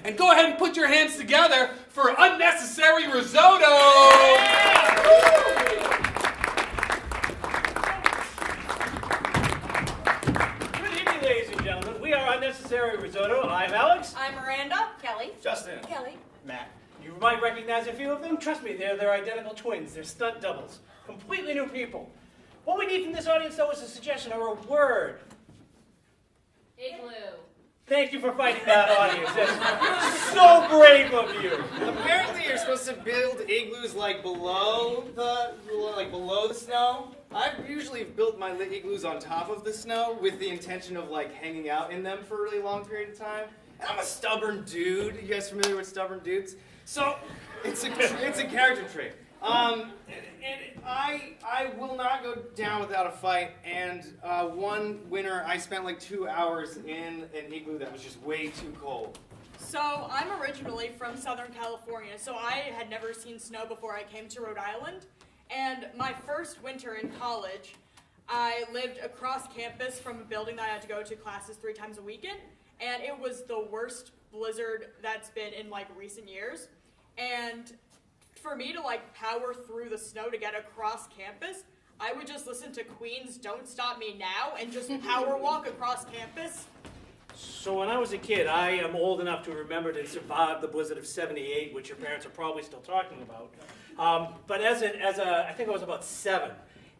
And go ahead and put your hands together for Unnecessary Risotto! Yeah! Good evening, ladies and gentlemen. We are Unnecessary Risotto. I'm Alex. I'm Miranda. Kelly. Justin. Kelly. Matt. You might recognize a few of them. Trust me, they're identical twins. They're stunt doubles. Completely new people. What we need from this audience, though, is a suggestion or a word. Igloo. Thank you for fighting that audience. That's so brave of you. Apparently, you're supposed to build igloos like below the snow. I've usually built my igloos on top of the snow with the intention of like hanging out in them for a really long period of time. And I'm a stubborn dude. You guys familiar with stubborn dudes? So it's a character trait. And I will not go down without a fight. And one winter, I spent like 2 hours in an igloo that was just way too cold. So I'm originally from Southern California, so I had never seen snow before I came to Rhode Island. And my first winter in college, I lived across campus from a building that I had to go to classes 3 times a weekend. And it was the worst blizzard that's been in like recent years. And for me to like power through the snow to get across campus, I would just listen to Queen's Don't Stop Me Now and just power walk across campus. So when I was a kid, I am old enough to remember to survive the blizzard of '78, which your parents are probably still talking about. But I think I was about 7.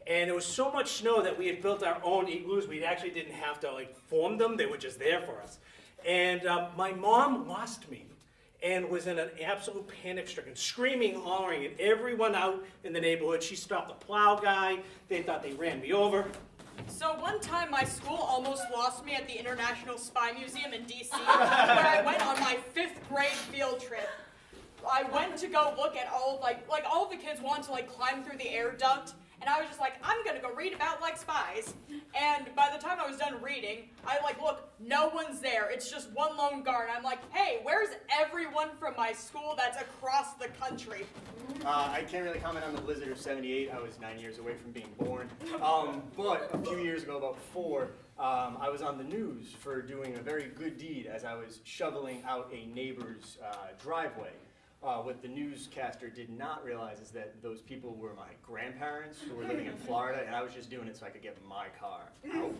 And it was so much snow that we had built our own igloos. We actually didn't have to like form them. They were just there for us. And my mom lost me and was in an absolute panic-stricken, screaming, hollering at everyone out in the neighborhood. She stopped the plow guy. They thought they ran me over. So one time my school almost lost me at the International Spy Museum in DC, where I went on my 5th grade field trip. I went to go look at all of the kids wanted to like climb through the air duct. And I was just like, I'm gonna go read about like spies. And by the time I was done reading, I like, look, no one's there. It's just one lone guard. I'm like, hey, where's everyone from my school that's across the country? I can't really comment on the blizzard of '78. I was 9 years away from being born. But a few years ago, about 4, I was on the news for doing a very good deed as I was shoveling out a neighbor's driveway. What the newscaster did not realize is that those people were my grandparents who were living in Florida, and I was just doing it so I could get my car out.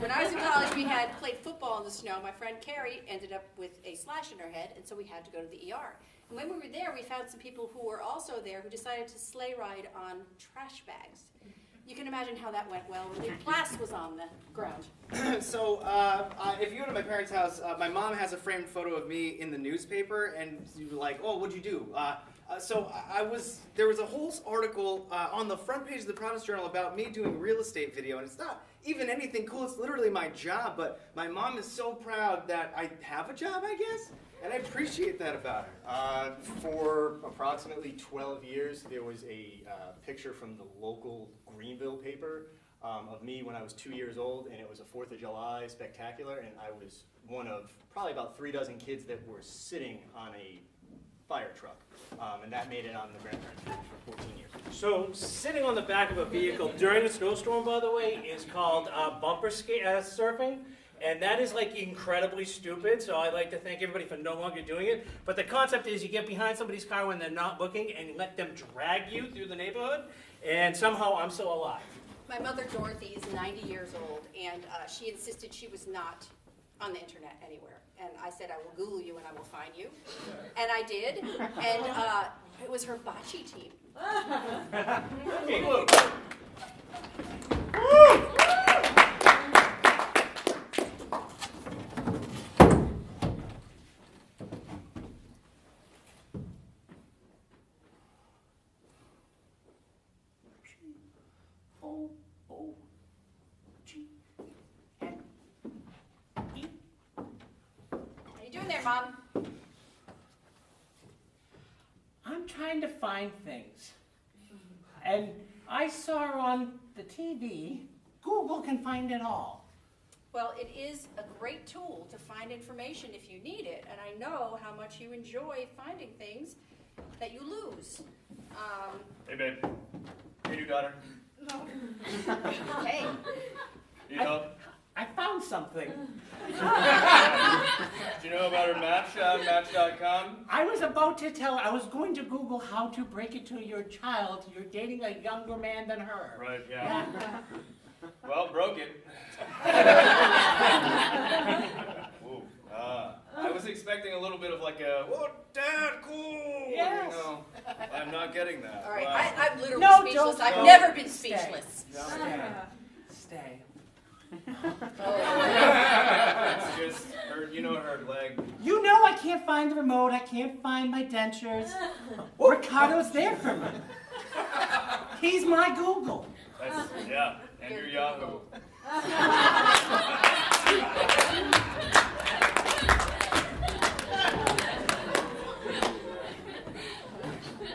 When I was in college, we had played football in the snow. My friend Carrie ended up with a slash in her head, and so we had to go to the ER. And when we were there, we found some people who were also there who decided to sleigh ride on trash bags. You can imagine how that went well when the glass was on the ground. So, if you go to my parents' house, my mom has a framed photo of me in the newspaper, and you're like, oh, what'd you do? There was a whole article on the front page of the Providence Journal about me doing real estate video, and it's not even anything cool, it's literally my job, but my mom is so proud that I have a job, I guess, and I appreciate that about her. For approximately 12 years, there was a picture from the local Greenville paper of me when I was 2 years old, and it was a 4th of July spectacular, and I was one of probably about 3 dozen kids that were sitting on a fire truck, and that made it on the grandparents' fridge for 14 years. So sitting on the back of a vehicle during a snowstorm, by the way, is called bumper surfing. And that is like incredibly stupid, so I'd like to thank everybody for no longer doing it. But the concept is you get behind somebody's car when they're not looking and let them drag you through the neighborhood, and somehow I'm still alive. My mother, Dorothy, is 90 years old, and she insisted she was not on the internet anywhere. And I said, I will Google you and I will find you. And I did, and it was her bocce team. Okay, look. How you doing there, Mom? I'm trying to find things. And I saw on the TV, Google can find it all. Well, it is a great tool to find information if you need it, and I know how much you enjoy finding things that you lose. Hey, babe. Hey, new daughter. No. Hey, You know? I found something. Do you know about her Match, Match.com? I was going to Google how to break it to your child. You're dating a younger man than her. Right, yeah. Well, broke it. Ooh, I was expecting a little bit of like a, "Whoa, Dad, cool!" Yes. You know, I'm not getting that. All right, Wow. I'm literally No, speechless. don't- I've no. never been Stay. speechless. Stay. It's just her, her leg. You know I can't find the remote. I can't find my dentures. Ricardo's there for me. He's my Google. That's, yeah, and your Yahoo.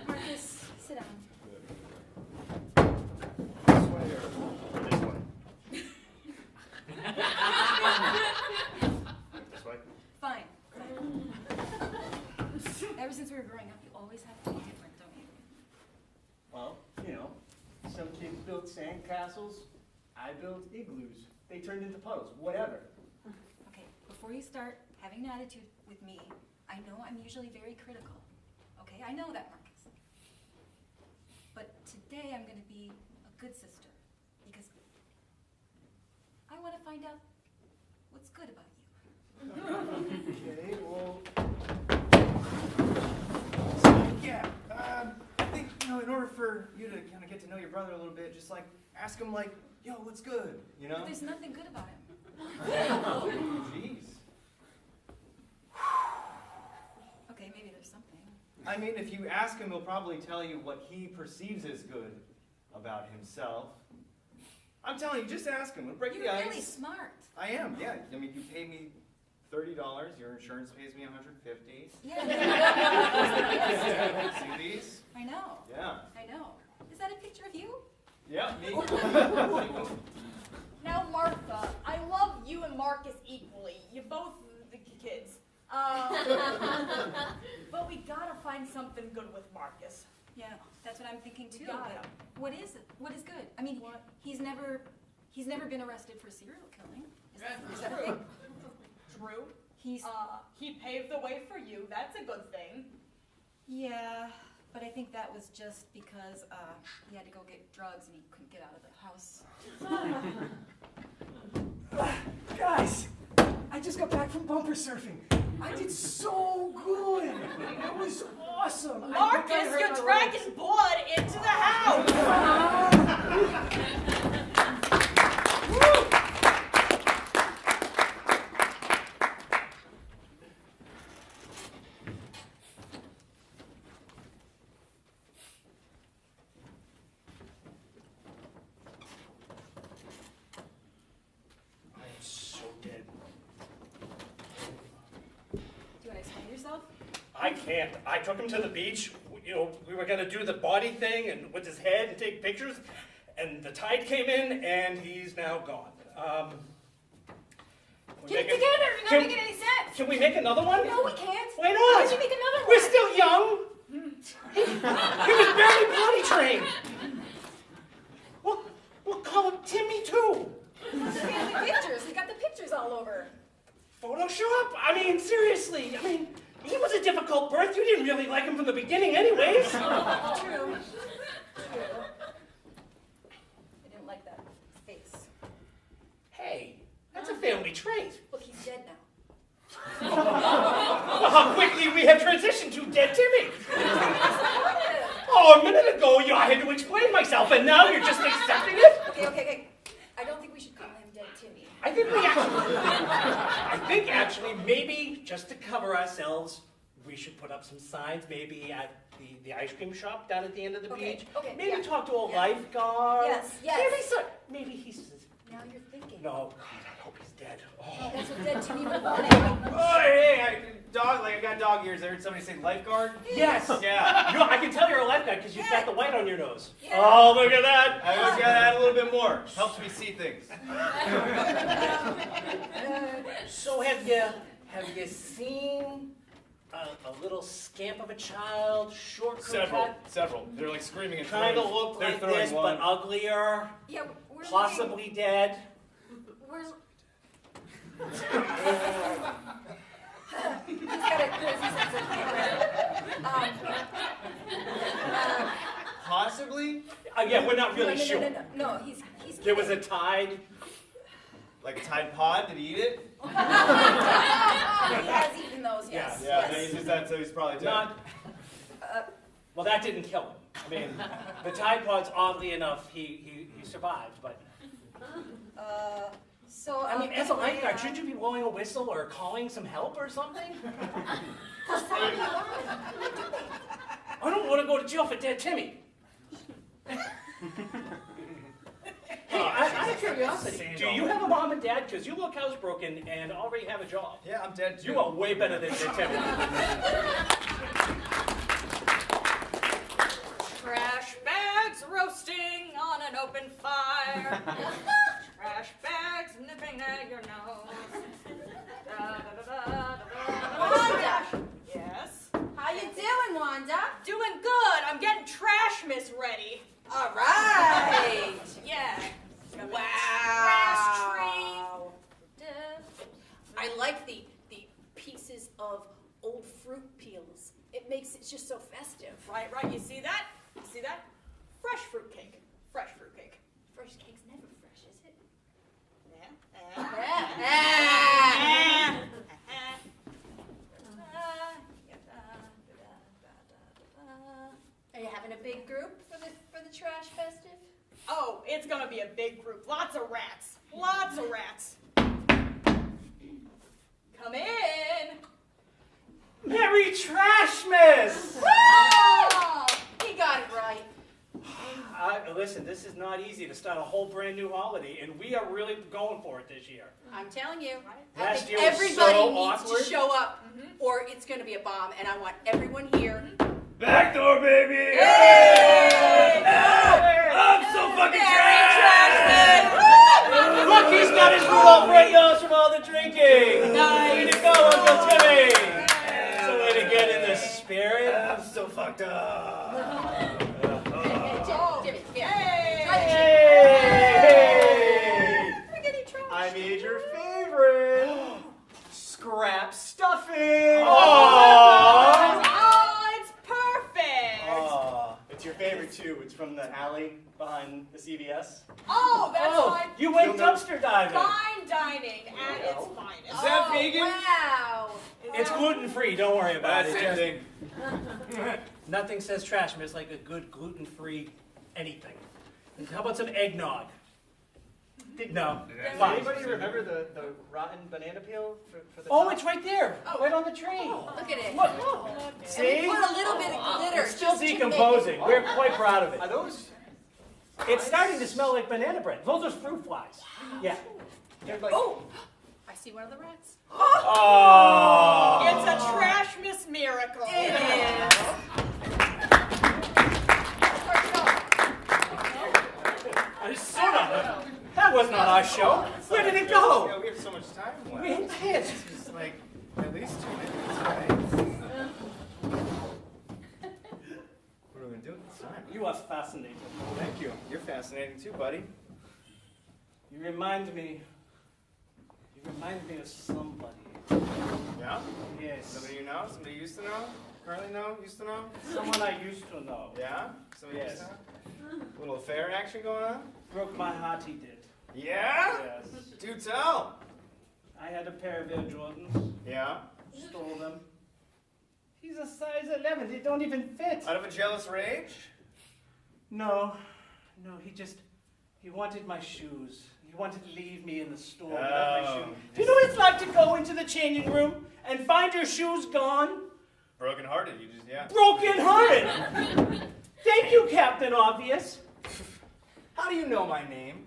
Marcus, sit down. This way or this way? This way? Fine. Ever since we were growing up, you always have to be different, don't you? Well, some kids built sand castles. I built igloos. They turned into puddles. Whatever. Okay, before you start having an attitude with me, I know I'm usually very critical. Okay, I know that, Marcus. But today I'm going to be a good sister because I want to find out what's good about you. Okay, well. So, yeah, I think, in order for you to kind of get to know your brother a little bit, just like ask him, like, yo, what's good? But there's nothing good about him. Jeez. Okay, maybe there's something. I mean, if you ask him, he'll probably tell you what he perceives as good about himself. I'm telling you, just ask him. It'll break the You're ice. really smart. I am, yeah. I mean, you pay me $30. Your insurance pays me $150. Yeah. See these? I know. Yeah. I know. Is that a picture of you? Yeah, me. Now, Martha, I love you and Marcus equally. You both the kids. But we gotta find something good with Marcus. Yeah, that's what I'm thinking too. Got But it. what is it? What is good? I mean, he's never been arrested for serial killing. Is that a thing? True. He's He paved the way for you. That's a good thing. yeah, but I think that was just because he had to go get drugs and he couldn't get out of the house. Guys, I just got back from bumper surfing. I did so good. It was awesome. I think I Marcus, hurt you're my dragging blood into the house. I am so dead. Do you want to explain yourself? I can't. I took him to the beach. We were going to do the body thing and with his head and take pictures. And the tide came in and he's now gone. Get it together! You're not making any sense! Can we make another one? No, we can't. Why not? Why don't you make another one? We're still young. He was barely potty trained. We'll call him Timmy too. Family pictures. We got the pictures all over. Photoshop? I mean, seriously. I mean, he was a difficult birth. You didn't really like him from the beginning anyways. True. I didn't like that face. Hey, that's a family trait. Look, he's dead now. Well, how quickly we have transitioned to dead Timmy. Oh, a minute ago, I had to explain myself, and now you're just accepting it? Okay. I don't think we should call him Dead Timmy. I think actually, maybe just to cover ourselves, we should put up some signs, maybe at the ice cream shop down at the end of the Okay, beach. okay, Maybe yeah. talk to a Yeah. lifeguard. Yes. Maybe he says, Now you're thinking. no, God, I hope he's dead. Oh, that's what Dead Timmy would want. Oh, hey, dog, I got dog ears. I heard somebody say lifeguard. Yes. Yeah. I can tell you're a lifeguard because you've got the white on your nose. Yeah. Oh, look at that. I always gotta add a little bit more. Helps me see things. So have you seen a little scamp of a child, short cut, Several. They're like screaming and kind of look They're like throwing this one. but uglier, Yeah, we're possibly dead? We're He's got a crazy sense of humor. Possibly? Yeah, we're not really no, sure. No, he's There was a tide. Like a Tide Pod? Did he eat it? He has eaten those, yes. Yeah, yes. he's that, so he's probably dead. Not. Well, that didn't kill him. I mean, the Tide Pods, oddly enough, he survived. But So, I mean, as a anyway, lifeguard, shouldn't you be blowing a whistle or calling some help or something? I don't want to go to jail for dead Timmy. Hey, I have curiosity. Do you have a mom and dad? Because you look housebroken and already have a job. Yeah, I'm dead too. You are way better than Timmy. Trash bags roasting on an open fire. Trash bags nipping at your nose. Wanda, Yes? how you doing, Wanda? Doing good. I'm getting trash miss ready. All right. Yeah. Wow. Trash tree. I like the pieces of old fruit peels. It makes it just so festive. Right. You see that? You see that? Fresh fruitcake. Fresh fruitcake. Fresh cake's never fresh, is it? Are you having a big group for the trash festive? Oh, it's gonna be a big group. Lots of rats. Lots of rats. Come in. Merry Trashmas! Oh, he got it right. Listen, this is not easy to start a whole brand new holiday, and we are really going for it this year. I'm telling you. Last I year think was everybody so needs awkward. to show up, or it's going to be a bomb, and I want everyone here. Backdoor, baby! Hey! I'm so fucking Look, he's got his Rudolph red nose from all the drinking. Way to go, Uncle Timmy. So way to get in the spirit. I'm so fucked up. Jimmy, here. Hey! Try the Hey! We're getting trash. I made your favorite. Scrap stuffing. Aww. Oh, it's perfect. Aw, it's your favorite too. It's from the alley behind the CVS. Oh, that's my You went dumpster diving. fine dining at its finest. Is that vegan? Wow. It's gluten-free, don't worry about That's it. it. Nothing says trash miss like a good gluten-free anything. And how about some eggnog? No. Does Fine. anybody remember the rotten banana peel for the Oh, top? it's right there, right on the tree. Look at it. Look, And we see? put a little bit of glitter. It's still just to make it- decomposing. We're quite proud of it. Are those? It's starting to smell like banana bread. Those are fruit flies. Yeah. They're like, Oh, I see one of the rats. Oh. It's a trash miss miracle. It is. Where'd it go? That wasn't on our show. Where did it go? Yeah, we have so much time left. We did. It's like at least 2 minutes, right? What are we gonna do with this time? You are fascinating. Thank you. You're fascinating too, buddy. You remind me of somebody. Yeah? Yes. Somebody you know? Somebody you used to know? Currently know? Used to know? Someone I used to know. Yeah? Somebody Yes. used to know? Little affair action going on? Broke my heart, he did. Yeah? Yes. Do tell. I had a pair of Air Jordans. Yeah? Stole them. He's a size 11. They don't even fit. Out of a jealous rage? No, he wanted my shoes. He wanted to leave me in the store without my Oh. shoes. Do you know what it's like to go into the changing room and find your shoes gone? Broken hearted, you just, yeah. Broken hearted. Thank you, Captain Obvious. How do you know my name?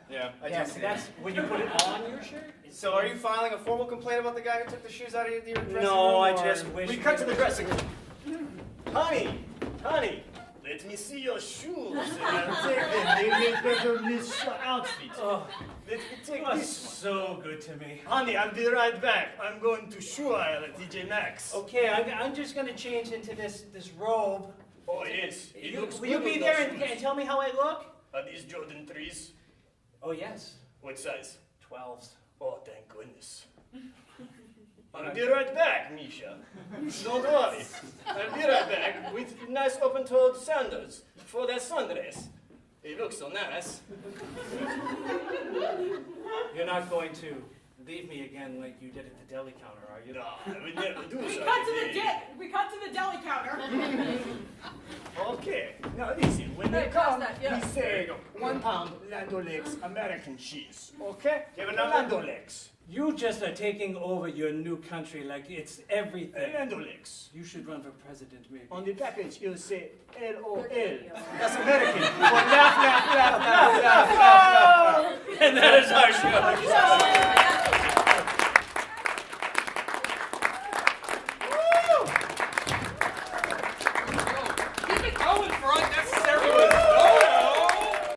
Yeah, I Yes, do see that's when you put it on your shirt. So are you filing a formal complaint about the guy who took the shoes out of your dressing room? No, I or- just wish we cut to the dressing room. Honey, let me see your shoes. Take them. They make better miss your outfit. Oh, Let me take you are this one. so good to me. Honey, I'll be right back. I'm going to shoe aisle at TJ Maxx. Okay, I'm just gonna change into this robe. Oh, yes. It looks Will you good be with there those and shoes. tell me how I look? Are these Jordan 3s? Oh yes, What size? 12s. Oh, thank goodness. I'll be right back, Misha. Don't worry. I'll be right back with nice open-toed sandals for that sundress. It looks so nice. You're not going to leave me again like you did at the deli counter, are you? No, I would never do We such cut a to the thing. we cut to the deli counter. Okay, now listen, when Hey, they come, pass that, yeah. we say 1 pound Land O'Lakes American cheese, okay? You have a number? Land O'Lakes. You just are taking over your new country like it's everything. Land O'Lakes. You should run for president, maybe. On the package, it'll say LOL. That's American. For laugh, laugh, laugh, laugh, laugh, laugh, laugh. And that is our show.